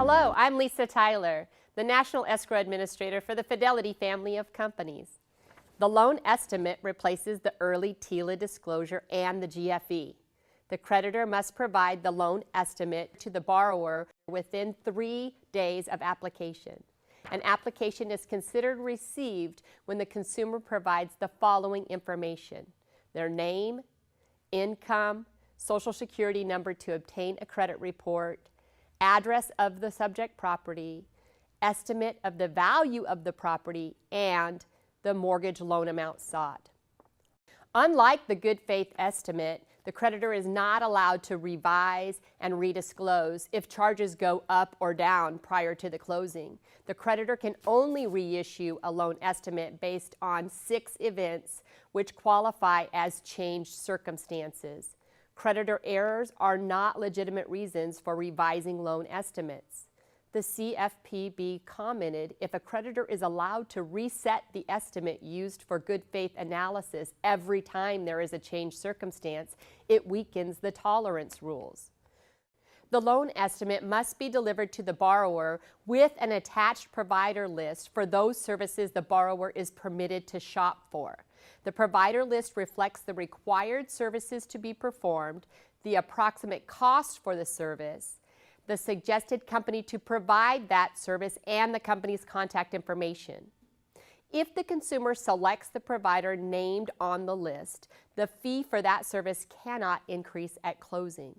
Hello, I'm Lisa Tyler, the National Escrow Administrator for the Fidelity family of companies. The loan estimate replaces the early TILA disclosure and the GFE. The creditor must provide the loan estimate to the borrower within 3 days of application. An application is considered received when the consumer provides the following information: their name, income, Social Security number to obtain a credit report, address of the subject property, estimate of the value of the property, and the mortgage loan amount sought. Unlike the good faith estimate, the creditor is not allowed to revise and redisclose if charges go up or down prior to the closing. The creditor can only reissue a loan estimate based on 6 events which qualify as changed circumstances. Creditor errors are not legitimate reasons for revising loan estimates. The CFPB commented if a creditor is allowed to reset the estimate used for good faith analysis every time there is a changed circumstance, it weakens the tolerance rules. The loan estimate must be delivered to the borrower with an attached provider list for those services the borrower is permitted to shop for. The provider list reflects the required services to be performed, the approximate cost for the service, the suggested company to provide that service, and the company's contact information. If the consumer selects the provider named on the list, the fee for that service cannot increase at closing.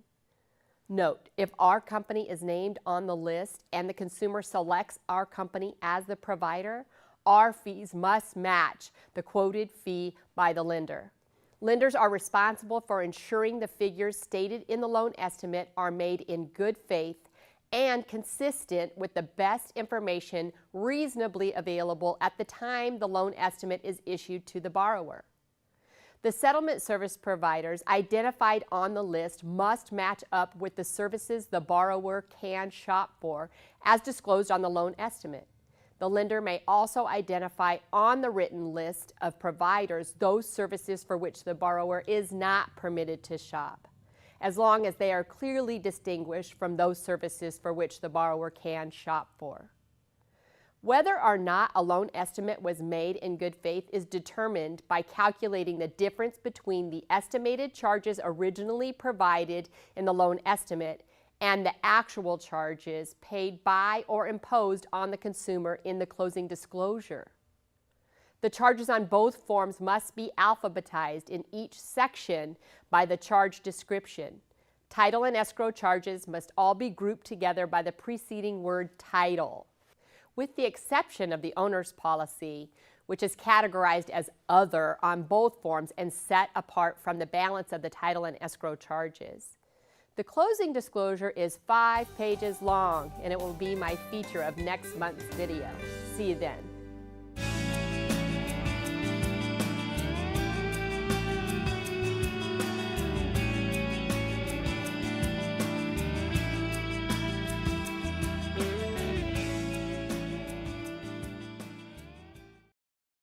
Note, if our company is named on the list and the consumer selects our company as the provider, our fees must match the quoted fee by the lender. Lenders are responsible for ensuring the figures stated in the loan estimate are made in good faith and consistent with the best information reasonably available at the time the loan estimate is issued to the borrower. The settlement service providers identified on the list must match up with the services the borrower can shop for as disclosed on the loan estimate. The lender may also identify on the written list of providers those services for which the borrower is not permitted to shop, as long as they are clearly distinguished from those services for which the borrower can shop for. Whether or not a loan estimate was made in good faith is determined by calculating the difference between the estimated charges originally provided in the loan estimate and the actual charges paid by or imposed on the consumer in the closing disclosure. The charges on both forms must be alphabetized in each section by the charge description. Title and escrow charges must all be grouped together by the preceding word title, with the exception of the owner's policy, which is categorized as other on both forms and set apart from the balance of the title and escrow charges. The closing disclosure is 5 pages long, and it will be my feature of next month's video. See you then.